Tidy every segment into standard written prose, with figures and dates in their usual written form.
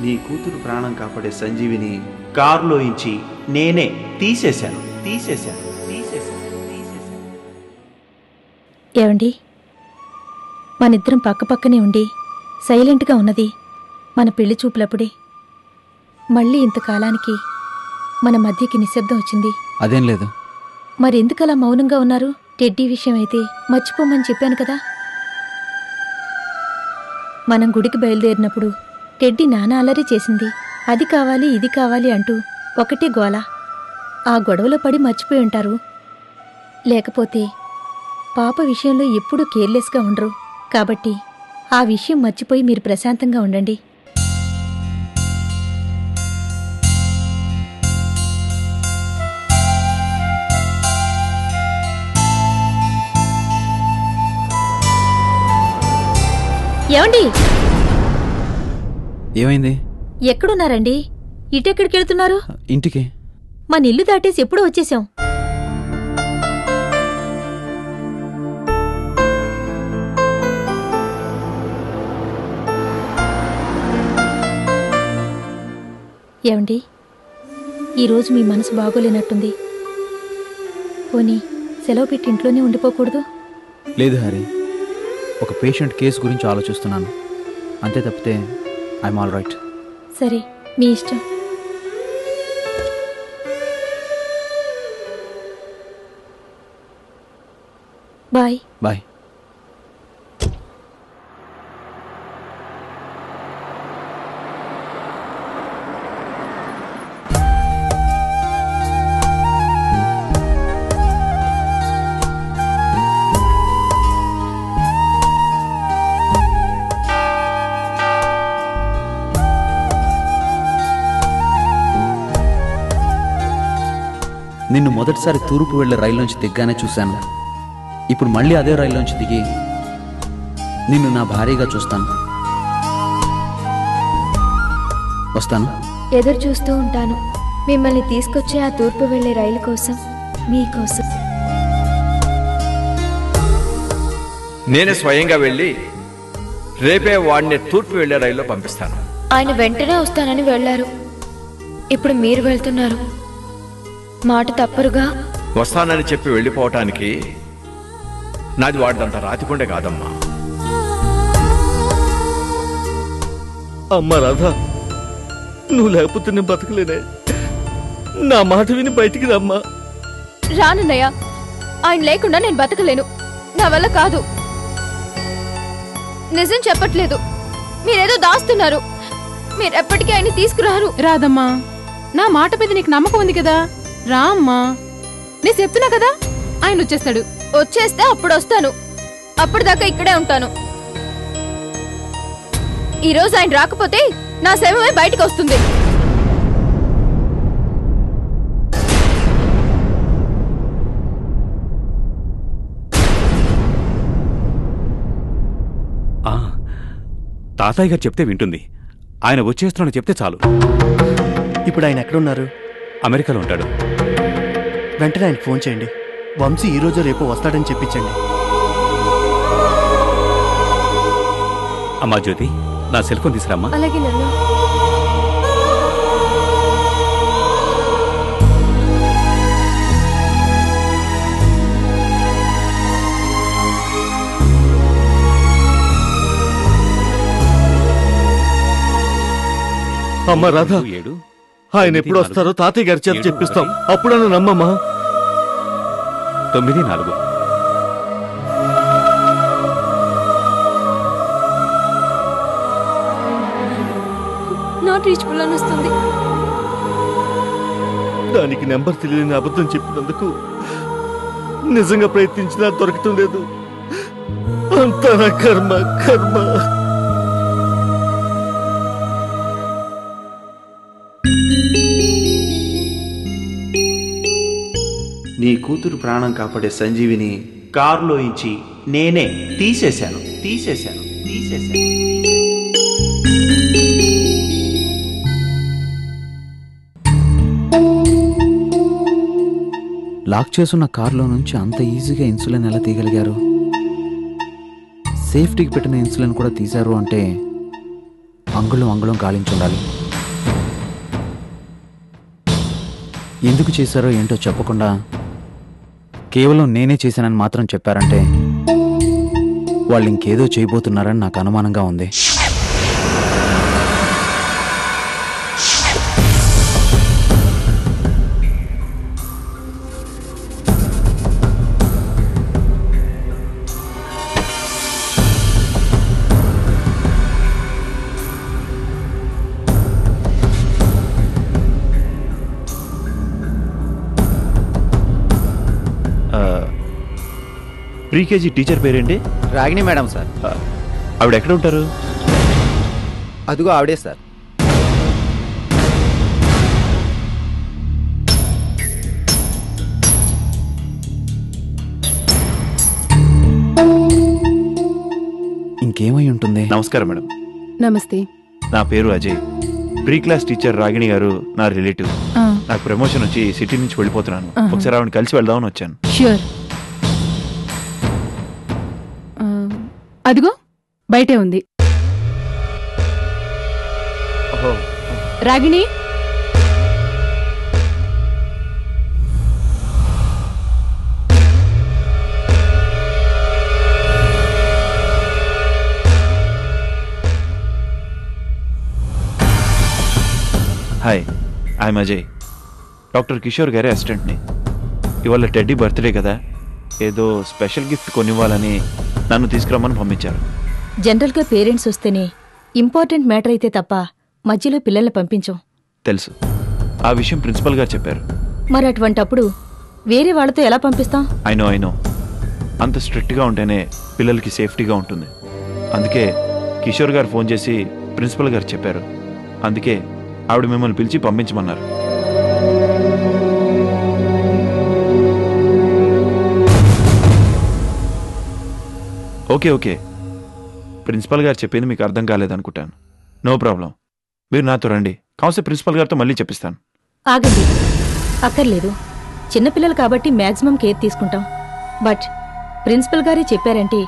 నీ కూతురు ప్రాణం కాపాడే సంజీవిని కారులోంచి నేనే తీసేశాను. ఏవండి, మనిద్దరం పక్కపక్కనే ఉండి సైలెంట్గా ఉన్నది మన పెళ్లి చూపులప్పుడే. మళ్ళీ ఇంతకాలానికి మన మధ్యకి నిశ్శబ్దం వచ్చింది. అదేం లేదు. మరెందుకలా మౌనంగా ఉన్నారు? టెడ్డీ విషయం అయితే మర్చిపోమని చెప్పాను కదా. మనం గుడికి బయలుదేరినప్పుడు టెడ్డీ నానా అల్లరి చేసింది. అది కావాలి ఇది కావాలి అంటూ ఒకటే గోల. ఆ గొడవలో పడి మర్చిపోయి ఉంటారు. లేకపోతే పాప విషయంలో ఎప్పుడూ కేర్లెస్గా ఉండరు. కాబట్టి ఆ విషయం మర్చిపోయి మీరు ప్రశాంతంగా ఉండండి. ఏమండి, ఏమైంది? ఎక్కడున్నారండి? ఇటెక్కడికి వెళ్తున్నారు? ఇంటికి. మన ఇల్లు దాటేసి ఎప్పుడూ వచ్చేసాం. ఏమండి, ఈరోజు మీ మనసు బాగోలేనట్టుంది. పోనీ సెలవు పెట్టి ఇంట్లోనే ఉండిపోకూడదు? లేదు హరి, ఒక పేషెంట్ కేసు గురించి ఆలోచిస్తున్నాను, అంతే తప్పితే ఐఎమ్ ఆల్ రైట్. సరే, మీ ఇష్టం. బాయ్. బాయ్. నిన్ను మొదటిసారి తూర్పు వెళ్లే రైల్లోంచి దిగ్గానే చూశాను. ఇప్పుడు మళ్ళీ అదే రైల్లోంచి దిగి నిన్ను నా భార్యగా చూస్తాను. వస్తాను. ఎదురు చూస్తూ ఉంటాను మిమ్మల్ని తీసుకొచ్చే ఆ తూర్పు వెళ్లే రైలు కోసం, మీకోసం. నేనే స్వయంగా వెళ్ళి రేపే వాడిని తూర్పు వెళ్లే రైల్లో పంపిస్తాను. ఆయన వెంటనే వస్తానని వెళ్లారు. ఇప్పుడు మీరు వెళ్తున్నారు. మాట తప్పరుగా. వస్తానని చెప్పి వెళ్ళిపోవటానికి నాది వాడిదంత రాతికుండే కాదమ్మా. అమ్మా రాధా, నువ్వు లేకపోతే నేను బతకలేనే. నా మాట విని బయటికి రమ్మా. రానన్నయ్య, ఆయన లేకుండా నేను బతకలేను. నా వల్ల కాదు. నిజం చెప్పట్లేదు, మీరేదో దాస్తున్నారు. మీరెప్పటికీ ఆయన తీసుకురారు. రాదమ్మా, నా మాట మీద నీకు నమ్మకం ఉంది కదా, రా అమ్మా. నేను చెప్తున్నా కదా, ఆయన వచ్చేస్తాడు. వచ్చేస్తే అప్పుడు వస్తాను. అప్పటిదాకా ఇక్కడే ఉంటాను. ఈరోజు ఆయన రాకపోతే నా శవమే బయటకు వస్తుంది. తాతయ్య గారు చెప్తే వింటుంది. ఆయన వచ్చేస్తున్నాడు చెప్తే చాలు. ఇప్పుడు ఆయన ఎక్కడున్నారు? అమెరికాలో ఉంటాడు. వెంటనే ఆయనకు ఫోన్ చేయండి. వంశీ ఈ రోజు రేపు వస్తాడని చెప్పించండి. అమ్మా జ్యోతి, నా సెల్ ఫోన్ తీసుకురామ్మా. అలాగే నాన్న. అమ్మ రాధా, ఆయన ఎప్పుడు వస్తారో తాతయ్య గారి చేత చెప్పిస్తాం. అప్పుడన్నా నమ్మమ్మా. 9-4 నాట్ రీచబుల్ అని వస్తుంది. దానికి నెంబర్ తెలియని అబద్ధం చెప్పినందుకు నిజంగా ప్రయత్నించినా దొరకటం లేదు. అంతా నా కర్మ కర్మ. నీ కూతురు ప్రాణం కాపాడే సంజీవిని కారులోంచి నేనే తీసేశాను. లాక్ చేసున్న కారులో నుంచి అంత ఈజీగా ఇన్సులిన్ ఎలా తీయగలిగారు? సేఫ్టీకి పెట్టిన ఇన్సులిన్ కూడా తీశారు అంటే అంగుళం గాలించుండాలి. ఎందుకు చేశారో ఏంటో చెప్పకుండా కేవలం నేనే చేశానని మాత్రం చెప్పారంటే వాళ్ళు ఇంకేదో చేయబోతున్నారని నాకు అనుమానంగా ఉంది. ప్రీకేజీ టీచర్ పేరేంటి? Ragini madam sir. ఆవిడ ఎక్కడ ఉంటారు? అదిగో ఆవిడే సార్. ఇంకేమై ఉంటుంది? నమస్కారం మేడం. నమస్తే. నా పేరు Ajay. Pre class teacher Ragini గారు నా రిలేటివ్. నాకు ప్రమోషన్ వచ్చి సిటీ నుంచి వెళ్ళిపోతున్నాను. ఒకసారి ఆవిడ కలిసి వెళ్దామని వచ్చాను. ష్యూర్. అదిగో బయటే ఉంది. Ragini, hi, I'm Ajay. Doctor Kishore గారి అసిస్టెంట్ని. ఇవాళ టెడ్డీ బర్త్డే కదా, ఏదో స్పెషల్ గిఫ్ట్ కొనివ్వాలని నన్ను తీసుకురమ్మని పంపించారు. జనరల్గా పేరెంట్స్ వస్తేనే ఇంపార్టెంట్ మ్యాటర్ అయితే తప్ప మధ్యలో పిల్లల్ని పంపించం. తెలుసు, ఆ విషయం ప్రిన్సిపల్ గారు చెప్పారు. మరి అటువంటప్పుడు వేరే వాళ్ళతో ఎలా పంపిస్తాం? I know. అంత స్ట్రిక్ట్గా ఉంటేనే పిల్లలకి సేఫ్టీగా ఉంటుంది. అందుకే కిషోర్ గారు ఫోన్ చేసి ప్రిన్సిపల్ గారు చెప్పారు. అందుకే ఆవిడ మిమ్మల్ని పిలిచి పంపించమన్నారు. ఓకే, ప్రిన్సిపల్ గారు చెప్పింది మీకు అర్థం కాలేదనుకుంటాను. నో ప్రాబ్లం, మీరు నాతో రండి. కాసేపు ప్రిన్సిపల్ గారితో మళ్ళీ చెప్పిస్తాను. ఆగండి, అక్కర్లేదు. చిన్నపిల్లలు కాబట్టి మ్యాక్సిమం కేర్ తీసుకుంటాం. బట్ ప్రిన్సిపల్ గారే చెప్పారంటే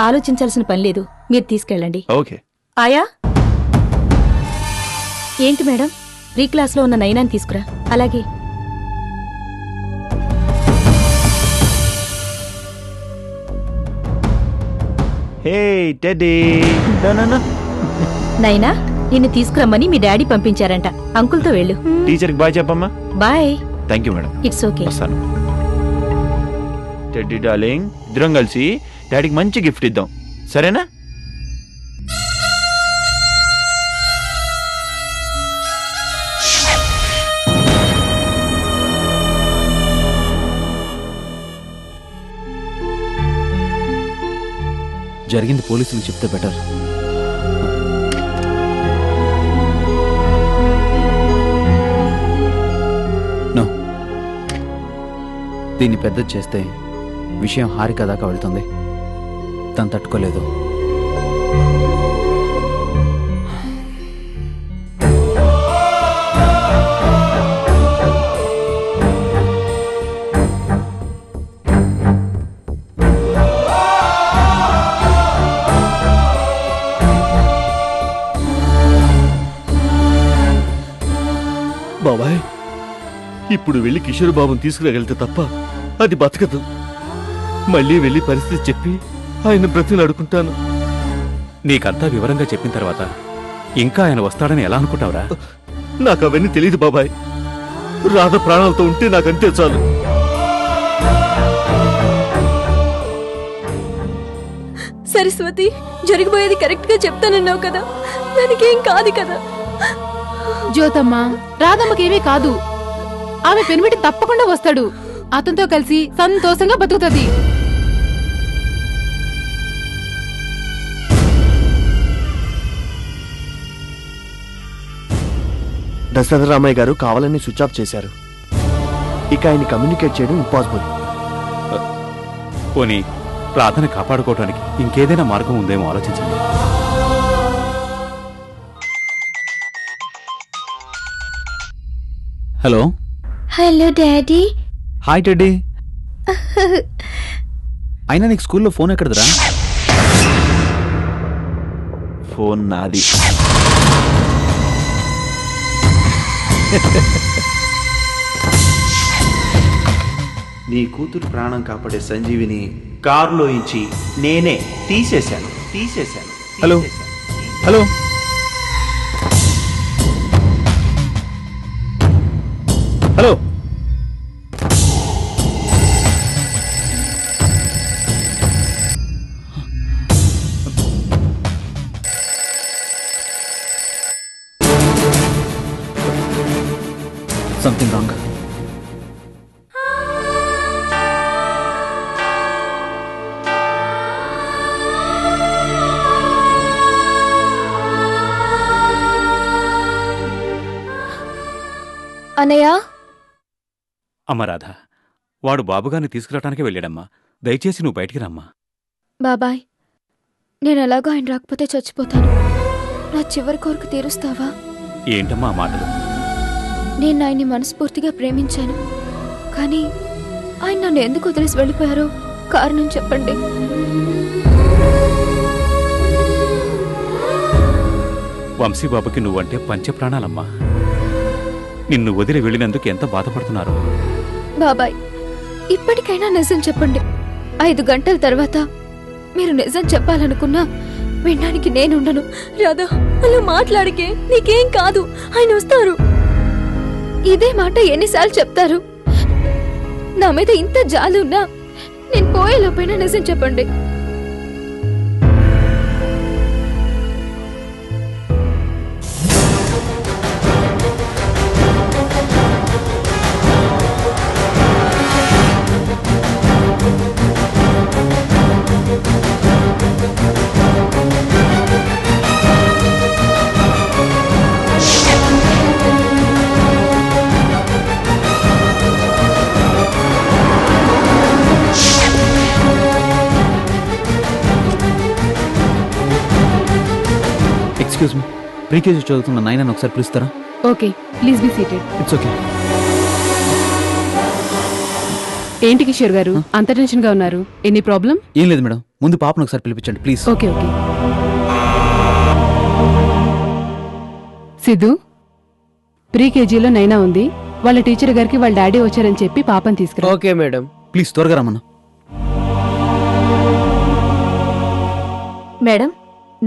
ఆలోచించాల్సిన పని లేదు. మీరు తీసుకెళ్ళండి. ఓకే. ఆయా, ఏంటి మేడం, ప్రీ క్లాస్లో ఉన్న నైనాని తీసుకురా. అలాగే. హే టెడ్డీ, నైనా, నిన్ను తీసుకురమ్మని మీ డాడీ పంపించారంట. అంకుల్తో వెళ్ళు. టీచర్కి బాయ్ చెప్పమ్మా. Bye. Thank you madam. It's okay. వస్తాను. టెడ్డీ డార్లింగ్, ఇద్దరం కలిసి డాడీకి మంచి గిఫ్ట్ ఇద్దాం, సరేనా? జరిగింది పోలీసులకు చెప్తే బెటర్. నో, దీన్ని పెద్దది చేస్తే విషయం హారిక దాకా వెళ్తుంది. తను తట్టుకోలేదు. బాబాయ్, ఇప్పుడు వెళ్ళి కిషోర్ బాబుని తీసుకురాగలితే తప్ప అది బతకదు. మళ్ళీ వెళ్ళి పరిస్థితి చెప్పి ఆయన బ్రతిలాడుకుంటాను. నీకంతా వివరంగా చెప్పిన తర్వాత ఇంకా ఆయన వస్తాడని ఎలా అనుకుంటావురా? నాకు అవన్నీ తెలియదు బాబాయ్. రాధ ప్రాణాలతో ఉంటే నాకంతే చాలు. సరస్వతి, జరిగిపోయేది కరెక్ట్ గా చెప్తానన్నావు కదా, దానికేం కాదు కదా. జ్యోతమ్మ, రాధమ్మకేమీ కాదు. ఆమె పెనిమిటి తప్పకుండా వస్తాడు. అతనితో కలిసి సంతోషంగా బతుకుతుంది. దశరథరామయ్య గారు కావాలని స్విచ్ ఆఫ్ చేశారు. ఇక ఆయన కమ్యూనికేట్ చేయడం ఇంపాసిబుల్. పోనీ రాధని కాపాడుకోవడానికి ఇంకేదైనా మార్గం ఉందేమో ఆలోచించండి. Hello. Hello daddy. Hi teddy. అయినా నీకు స్కూల్లో ఫోన్ ఎక్కడదరా? ఫోన్ నాది. నీ కూతురు ప్రాణం కాపాడే సంజీవిని కారులో ఇచ్చి నేనే తీసేశాను. Hello hello hello something wrong. అన్నయ్య, అమ్మ రాధ, వాడు బాబుగారిని తీసుకురావటానికి వెళ్ళాడమ్మా. దయచేసి నువ్వు బయటికి రమ్మా. బాబాయ్, నేను ఎలాగో ఆయన రాకపోతే చచ్చిపోతాను. నా చివరి కోరిక తీరుస్తావా? ఏంటమ్మా ఆ మాటలు? నేను ఆయన్ని మనస్ఫూర్తిగా ప్రేమించాను, కానీ ఆయన నన్ను ఎందుకు వదిలేసి వెళ్ళిపోయారో కారణం చెప్పండి. వంశీబాబుకి నువ్వంటే పంచప్రాణాలమ్మా. నిన్ను వదిలి వెళ్ళినందుకు ఎంత బాధపడుతున్నారు. బాబాయ్, ఇప్పటికైనా నిజం చెప్పండి. 5 గంటల తర్వాత మీరు నిజం చెప్పాలనుకున్నా వినడానికి నేనుండను. రాధా, అలా మాట్లాడికే, నీకేం కాదు, ఆయన వస్తారు. ఇదే మాట ఎన్నిసార్లు చెప్తారు? నా మీద ఇంత జాలి ఉన్నా నేను పోయేలోపైనా నిజం చెప్పండి. ఎక్స్క్యూజ్ మీ, ప్రీకేజీ చదువుతున్న నాయనని ఒకసారి పిలుస్తారా? Okay, please be seated. It's okay. ఏంటి కిషోర్ గారు అంత టెన్షన్ గా ఉన్నారు? Any problem? ఏం లేదు మేడం, ముందు పాపను ఒకసారి పిలిపించండి ప్లీజ్. Okay okay. సిద్ధు, ప్రీకేజీలో నైనా ఉంది. వాళ్ళ టీచర్ గారికి వాళ్ళ డాడీ వచ్చారని చెప్పి పాపని తీసుకురా. Okay madam. ప్లీజ్ త్వరగా రమ్మన్నా. మేడం,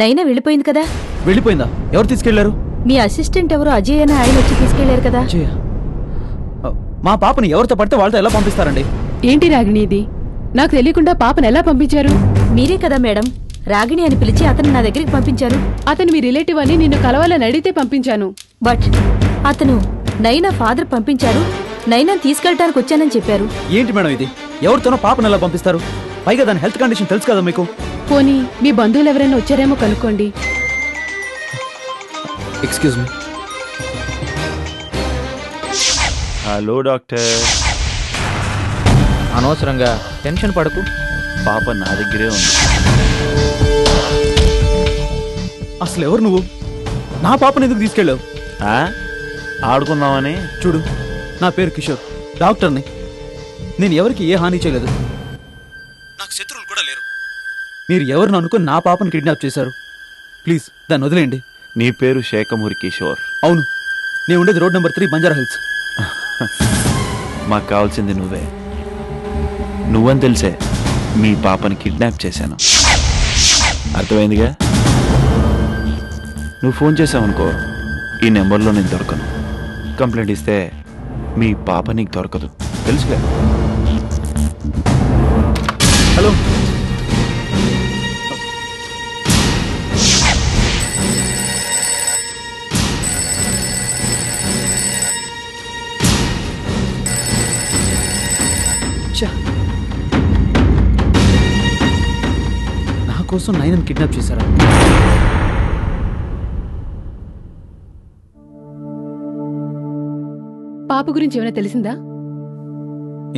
నైనా వెళ్ళిపోయింది కదా? వెళ్ళిపోయిందా? ఎవరు తీసుకెళ్లారు? మీ అసిస్టెంట్ ఎవరు అజయ్ అని ఆయన వచ్చి తీసుకెళ్లారు కదా? మా పాపని ఎవరితో పడితే వాళ్ళతో ఎలా పంపిస్తారండి? ఏంటి రాగిణి ఇది? నాకు తెలియకుండా పాపను ఎలా పంపించారు? మీరే కదా మేడం రాగిణి అని పిలిచి అతను నా దగ్గరికి పంపించారు. అతను మీ రిలేటివ్ అని నిన్ను కలవాలని అడిగితే పంపించాను. బట్ అతను నైనా ఫాదర్ పంపించారు, నైనా తీసుకెళ్ళటానికి వచ్చానని చెప్పారు. ఏంటి మేడం ఇది? ఎవరితోనో పాపను ఎలా పంపిస్తారు? పైగా దాని హెల్త్ కండిషన్ తెలుసు కదా మీకు. పోనీ మీ బంధువులు ఎవరైనా వచ్చారేమో కనుక్కోండి. Excuse me. Hello doctor. అనవసరంగా టెన్షన్ పడకు, పాప నా దగ్గరే ఉంది. అసలు ఎవరు నువ్వు? నా పాపను ఎందుకు తీసుకెళ్ళావు? ఆడుకుందామని. చూడు, నా పేరు కిషోర్, డాక్టర్ని. నేను ఎవరికి ఏ హాని చేయలేదు. నాకు శత్రువులు కూడా లేరు. మీరు ఎవరిని అనుకుని నా పాపను కిడ్నాప్ చేశారు. ప్లీజ్ దాన్ని వదిలేయండి. నీ పేరు శేఖమూరి కిషోర్? అవును, నేను ఉండేది రోడ్ నెంబర్ 3 బంజారా హిల్స్. మాకు కావాల్సింది నువ్వే. నువ్వని తెలిసే మీ పాపని కిడ్నాప్ చేశాను. అర్థమైందిగా? నువ్వు ఫోన్ చేసావనుకో, ఈ నెంబర్లో నేను దొరకను. కంప్లైంట్ ఇస్తే మీ పాప నీకు దొరకదు, తెలుసుగా? హలో, నా కోసం నైనని కిడ్నాప్ చేశారా? పాప గురించి ఏమైనా తెలిసిందా?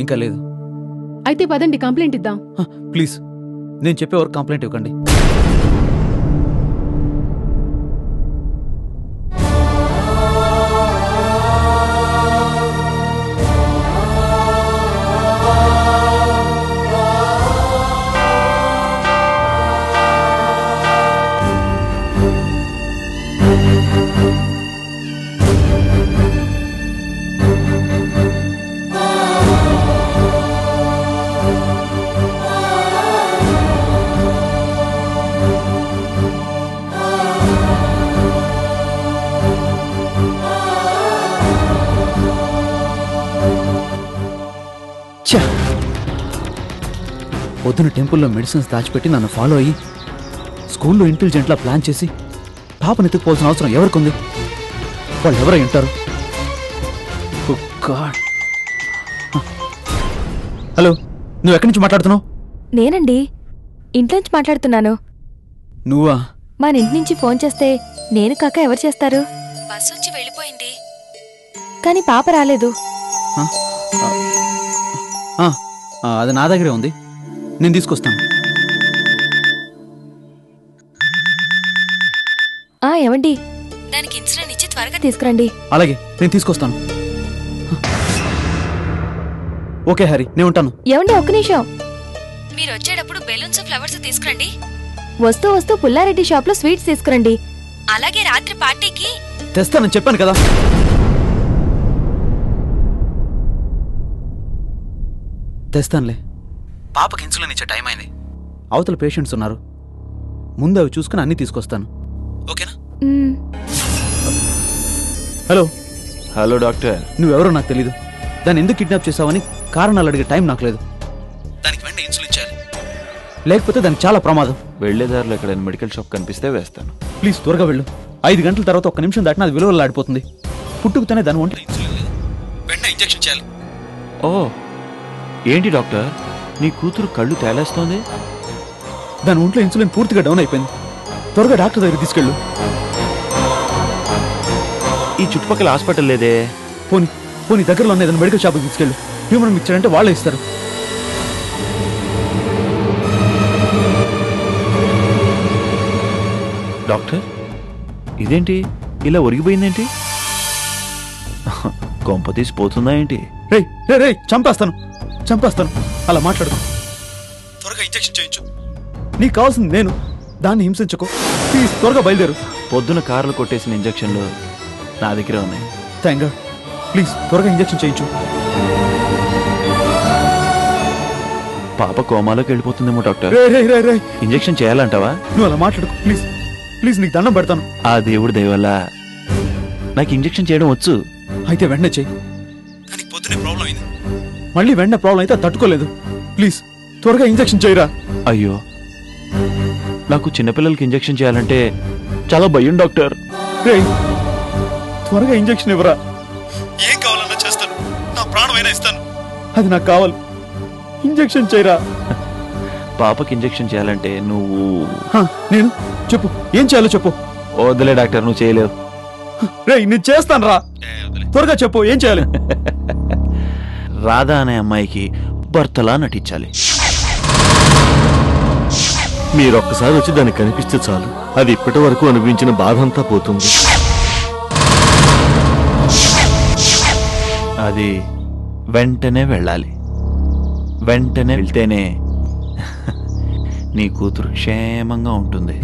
ఇంకా లేదు. అయితే పదండి, కంప్లైంట్ ఇద్దాం. ప్లీజ్, నేను చెప్పేవారు కంప్లైంట్ ఇవ్వకండి. పొద్దున టెంపుల్లో మెడిసిన్స్ దాచిపెట్టి నన్ను ఫాలో అయ్యి స్కూల్లో ఇంటెలిజెంట్లా ప్లాన్ చేసి పాపను ఎత్తుకుపోవాల్సిన అవసరం ఎవరికుంది? వాళ్ళు ఎవరై ఉంటారు? హలో, నువ్వు ఎక్కడి నుంచి మాట్లాడుతున్నావు? నేనండి, ఇంట్లోంచి మాట్లాడుతున్నాను. నువ్వా? మన ఇంటి నుంచి ఫోన్ చేస్తే నేను కాక ఎవరు చేస్తారు? బస్సు వచ్చి వెళ్ళిపోయింది, కానీ పాప రాలేదు. అది నా దగ్గరే ఉంది, నేను తీసుకొస్తాను. ఏమండి, దానికి ఇన్సులిన్ ఇచ్చి త్వరగా తీసుకురండి. అలాగే, నేను తీసుకొస్తాను. ఓకే హరి, నేను ఉంటాను. ఏమండి, ఒక్క నిమిషం. మీరు వచ్చేటప్పుడు బెలూన్స్ ఫ్లవర్స్ తీసుకురండి. వస్తూ వస్తూ పుల్లారెడ్డి షాప్ లో స్వీట్స్ తీసుకురండి. అలాగే రాత్రి పార్టీకి తెస్తానని చెప్పాను కదా. తెస్తానులే. పాపకి ఇన్సులిన్ ఇచ్చే టైం అయింది. అవతల పేషెంట్స్ ఉన్నారు, ముందు అవి చూసుకుని అన్ని తీసుకొస్తాను. ఓకేనా? హలో. Hello doctor. నువ్వెవరో నాకు తెలీదు. దాన్ని ఎందుకు కిడ్నాప్ చేసావని కారణాలు అడిగే టైం నాకు లేదు. దానికి వెంటనే ఇన్సులిన్ చేయాలి, లేకపోతే దానికి చాలా ప్రమాదం. వెళ్లేదారిలో ఎక్కడైనా మెడికల్ షాప్ కనిపిస్తే వేస్తాను. ప్లీజ్ త్వరగా వెళ్ళు. 5 గంటల తర్వాత 1 నిమిషం దాటినా అది విలువలు ఆడిపోతుంది. పుట్టుకుతూనే దాని ఒంట్లో ఇన్సులిన్ లేదు, వెంటనే ఇంజెక్షన్ చేయాలి. ఓ, ఏంటి డాక్టర్, నీ కూతురు కళ్ళు తేలేస్తోంది? దాని ఒంట్లో ఇన్సులిన్ పూర్తిగా డౌన్ అయిపోయింది. త్వరగా డాక్టర్ దగ్గర తీసుకెళ్ళు. ఈ చుట్టుపక్కల హాస్పిటల్ లేదే. పోనీ దగ్గరలో ఉన్న ఏదైనా మెడికల్ షాప్కి తీసుకెళ్ళు. హ్యూమన్ మిక్చర్ అంటే వాళ్ళే ఇస్తారు. డాక్టర్, ఇదేంటి ఇలా ఒరిగిపోయిందేంటి? కొంప తీసిపోతుందా ఏంటి? రే, చంపేస్తాను. అలా మాట్లాడుకో. త్వరగా ఇంజెక్షన్ చేయించు. నీకు కావాల్సింది నేను, దాన్ని హింసించకు. ప్లీజ్ త్వరగా బయలుదేరు. పొద్దున కార్లు కొట్టేసిన ఇంజెక్షన్లు నా దగ్గర ఉన్నాయి. Thank God. ప్లీజ్ త్వరగా ఇంజెక్షన్ చేయించు. పాప కోమాలోకి వెళ్ళిపోతుందేమో డాక్టర్. ఇంజెక్షన్ చేయాలంటావా? నువ్వు అలా మాట్లాడుకో ప్లీజ్, నీకు దండం పెడతాను. ఆ దేవుడి దయ వల్ల నాకు ఇంజెక్షన్ చేయడం వచ్చు. అయితే వెంటనే చెయ్యి. కానీ పొద్దునే ప్రాబ్లం అయింది, మళ్ళీ వెంటనే ప్రాబ్లం అయితే తట్టుకోలేదు. ప్లీజ్ త్వరగా ఇంజెక్షన్ చేయరా. అయ్యో, నాకు చిన్నపిల్లలకి ఇంజెక్షన్ చేయాలంటే చాలా భయం డాక్టర్. త్వరగా ఇంజెక్షన్ ఇవ్వరా. ఏం కావాలన్నా చేస్తాను, నా ప్రాణమైనా ఇస్తాను. అది నాకు కావాలి. ఇంజెక్షన్ చేయరా. పాపకి ఇంజెక్షన్ చేయాలంటే నువ్వు నేను చెప్పు, ఏం చేయాలో చెప్పు. వద్దులే డాక్టర్, నువ్వు చేయలేవు. నేను చేస్తాను రా. త్వరగా చెప్పు, ఏం చేయాలి. రాధా అనే అమ్మాయికి భర్తలా నటించాలి. మీరొక్కసారి వచ్చి దానికి కనిపిస్తే చాలు, అది ఇప్పటి వరకు అనుభవించిన బాధ అంతా పోతుంది. అది వెంటనే వెళ్ళాలి. వెంటనే వెళ్తేనే నీ కూతురు క్షేమంగా ఉంటుంది.